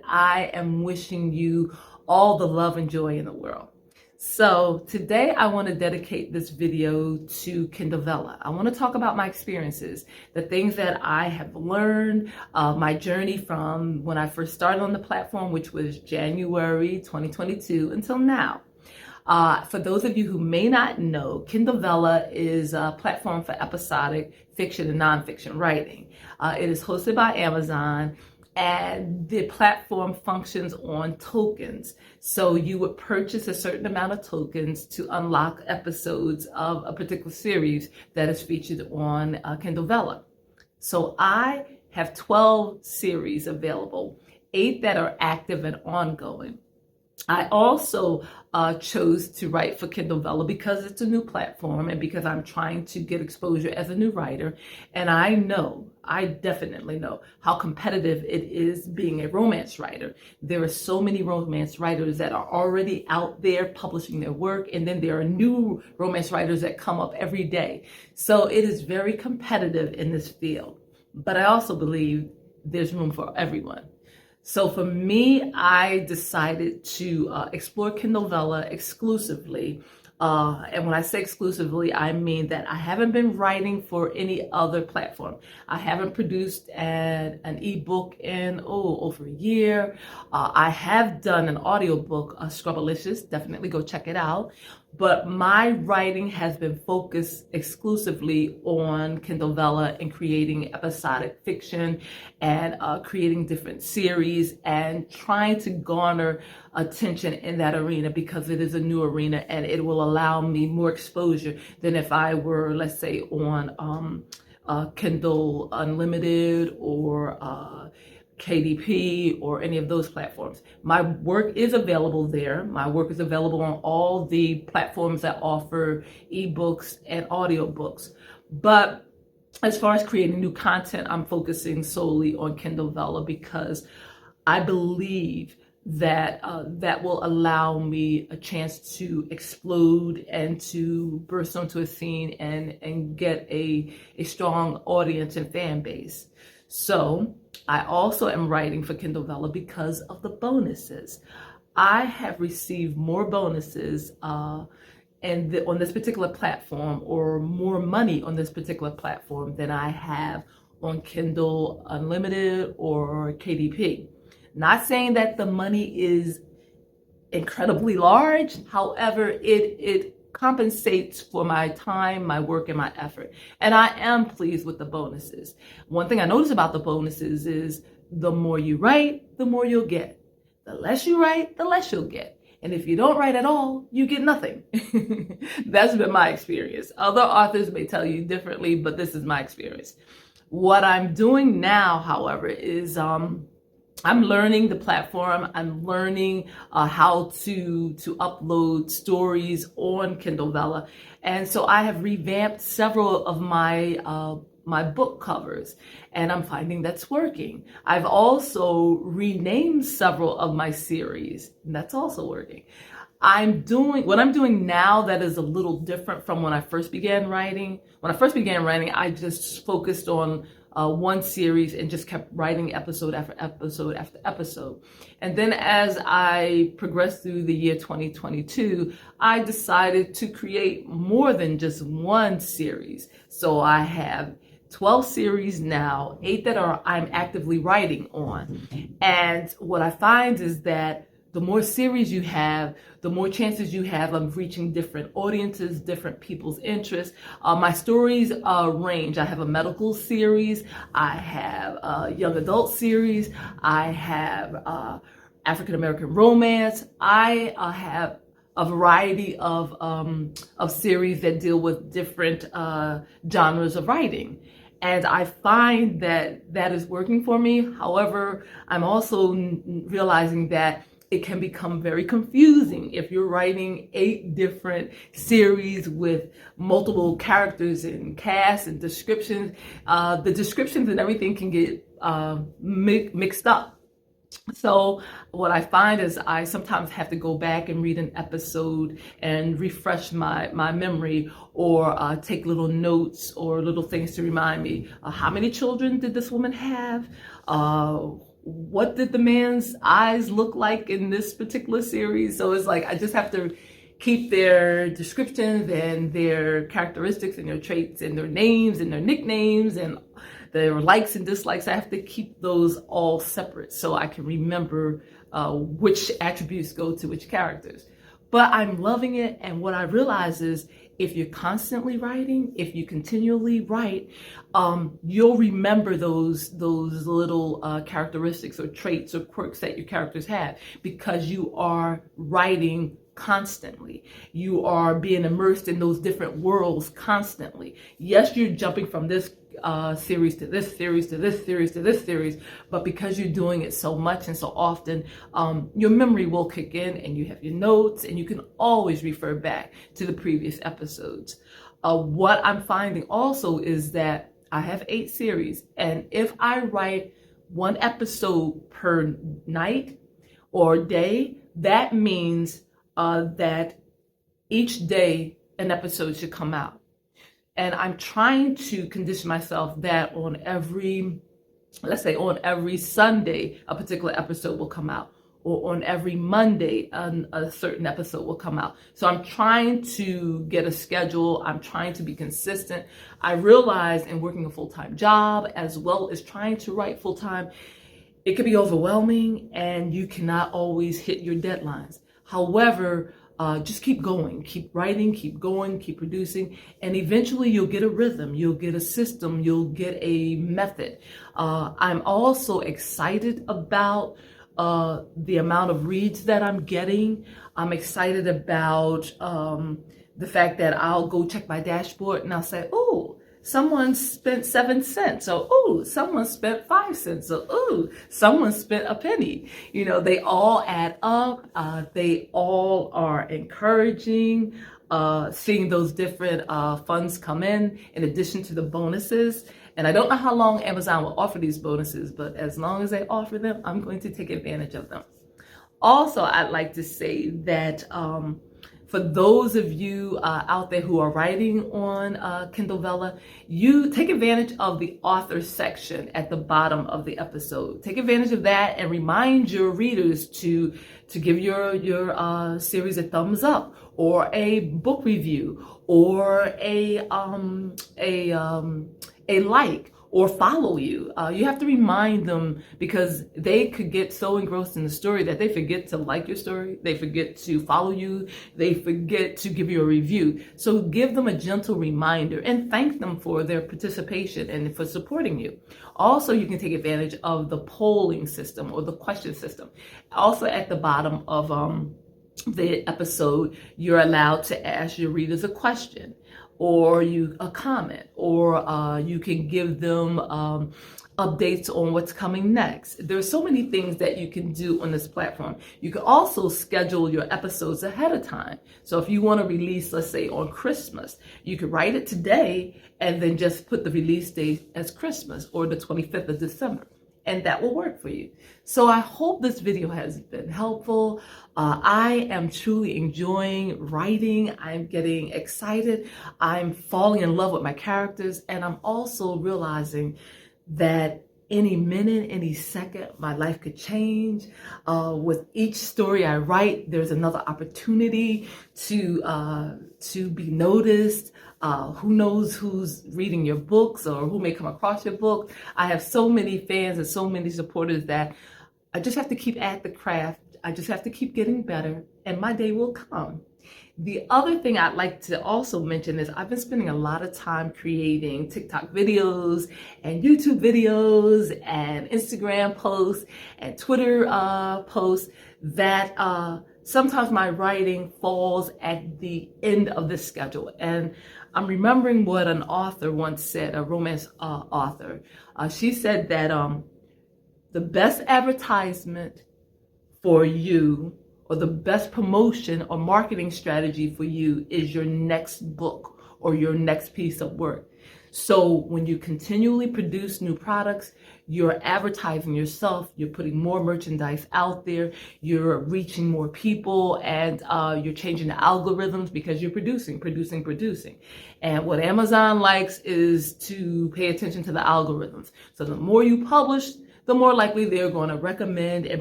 I am wishing you all the love and joy in the world. So today I want to dedicate this video to Kindle Vella. I want to talk about my experiences, the things that I have learned, my journey from when I first started on the platform, which was January 2022 until now. For those of you who may not know, Kindle Vella is a platform for episodic fiction and nonfiction writing. It is hosted by Amazon, and the platform functions on tokens. So you would purchase a certain amount of tokens to unlock episodes of a particular series that is featured on Kindle Vella. So I have 12 series available, 8 that are active and ongoing. I also chose to write for Kindle Vella because it's a new platform and because I'm trying to get exposure as a new writer. And I definitely know how competitive it is being a romance writer. There are so many romance writers that are already out there publishing their work, and then there are new romance writers that come up every day. So it is very competitive in this field. But I also believe there's room for everyone. So for me, I decided to explore Kindle Vella exclusively. And when I say exclusively, I mean that I haven't been writing for any other platform. I haven't produced an ebook in, over a year. I have done an audiobook, Scrubbalicious. Definitely go check it out. But my writing has been focused exclusively on Kindle Vella and creating episodic fiction and creating different series and trying to garner attention in that arena because it is a new arena and it will allow me more exposure than if I were, let's say, on Kindle Unlimited or KDP or any of those platforms. My work is available there. My work is available on all the platforms that offer ebooks and audiobooks. But as far as creating new content, I'm focusing solely on Kindle Vella because I believe that that will allow me a chance to explode and to burst onto a scene and get a strong audience and fan base. So I also am writing for Kindle Vella because of the bonuses. I have received more bonuses on this particular platform, or more money on this particular platform, than I have on Kindle Unlimited or KDP. Not saying that the money is incredibly large. However, it compensates for my time, my work, and my effort. And I am pleased with the bonuses. One thing I notice about the bonuses is the more you write, the more you'll get. The less you write, the less you'll get. And if you don't write at all, you get nothing. That's been my experience. Other authors may tell you differently, but this is my experience. What I'm doing now, however, is I'm learning the platform. I'm learning how to upload stories on Kindle Vella. And so I have revamped several of my book covers, and I'm finding that's working. I've also renamed several of my series, and that's also working. What I'm doing now that is a little different from when I first began writing. When I first began writing, I just focused on one series and just kept writing episode after episode after episode. And then as I progressed through the year 2022, I decided to create more than just one series. So I have 12 series now, 8 that I'm actively writing on. And what I find is that the more series you have, the more chances you have of reaching different audiences, different people's interests. My stories range. I have a medical series. I have a young adult series. I have African American romance. I have a variety of series that deal with different genres of writing. And I find that that is working for me. However, I'm also realizing that it can become very confusing if you're writing 8 different series with multiple characters and casts and descriptions. The descriptions and everything can get mixed up. So what I find is I sometimes have to go back and read an episode and refresh my memory, or take little notes or little things to remind me. How many children did this woman have? what did the man's eyes look like in this particular series? So it's like I just have to keep their descriptions and their characteristics and their traits and their names and their nicknames and their likes and dislikes. I have to keep those all separate so I can remember which attributes go to which characters. But I'm loving it, and what I realize is if you're constantly writing, if you continually write, you'll remember those little characteristics or traits or quirks that your characters have because you are writing constantly. You are being immersed in those different worlds constantly. Yes, you're jumping from this series to this series to this series to this series, but because you're doing it so much and so often, your memory will kick in and you have your notes and you can always refer back to the previous episodes. What I'm finding also is that I have 8 series, and if I write 1 episode per night or day, that means that each day an episode should come out. And I'm trying to condition myself that on every Sunday, a particular episode will come out, or on every Monday, a certain episode will come out. So I'm trying to get a schedule. I'm trying to be consistent. I realize in working a full-time job, as well as trying to write full-time, it can be overwhelming and you cannot always hit your deadlines. However, just keep going, keep writing, keep going, keep producing, and eventually you'll get a rhythm, you'll get a system, you'll get a method. I'm also excited about the amount of reads that I'm getting. I'm excited about the fact that I'll go check my dashboard and I'll say, oh, someone spent 7 cents, or oh, someone spent 5 cents, or oh, someone spent a penny. You know, they all add up. They all are encouraging. Seeing those different funds come in addition to the bonuses. And I don't know how long Amazon will offer these bonuses, but as long as they offer them, I'm going to take advantage of them. Also, I'd like to say that for those of you out there who are writing on Kindle Vella, you take advantage of the author section at the bottom of the episode. Take advantage of that and remind your readers to give your series a thumbs up, or a book review, or a like, or follow you. You have to remind them, because they could get so engrossed in the story that they forget to like your story, they forget to follow you, they forget to give you a review. So give them a gentle reminder and thank them for their participation and for supporting you. Also, you can take advantage of the polling system or the question system. Also at the bottom of the episode, you're allowed to ask your readers a question, or a comment, or you can give them updates on what's coming next. There's so many things that you can do on this platform. You can also schedule your episodes ahead of time. So if you want to release, let's say on Christmas, you could write it today and then just put the release date as Christmas or the 25th of December. And that will work for you. So I hope this video has been helpful. I am truly enjoying writing. I'm getting excited. I'm falling in love with my characters. And I'm also realizing that any minute, any second, my life could change. With each story I write, there's another opportunity to be noticed. Who knows who's reading your books or who may come across your book. I have so many fans and so many supporters that I just have to keep at the craft. I just have to keep getting better, and my day will come. The other thing I'd like to also mention is I've been spending a lot of time creating TikTok videos and YouTube videos and Instagram posts and Twitter posts that sometimes my writing falls at the end of the schedule. And I'm remembering what an author once said, a romance author. She said that the best advertisement for you, or the best promotion or marketing strategy for you, is your next book or your next piece of work. So when you continually produce new products, you're advertising yourself, you're putting more merchandise out there, you're reaching more people, and you're changing the algorithms because you're producing. And what Amazon likes is to pay attention to the algorithms. So the more you publish, the more likely they're going to recommend and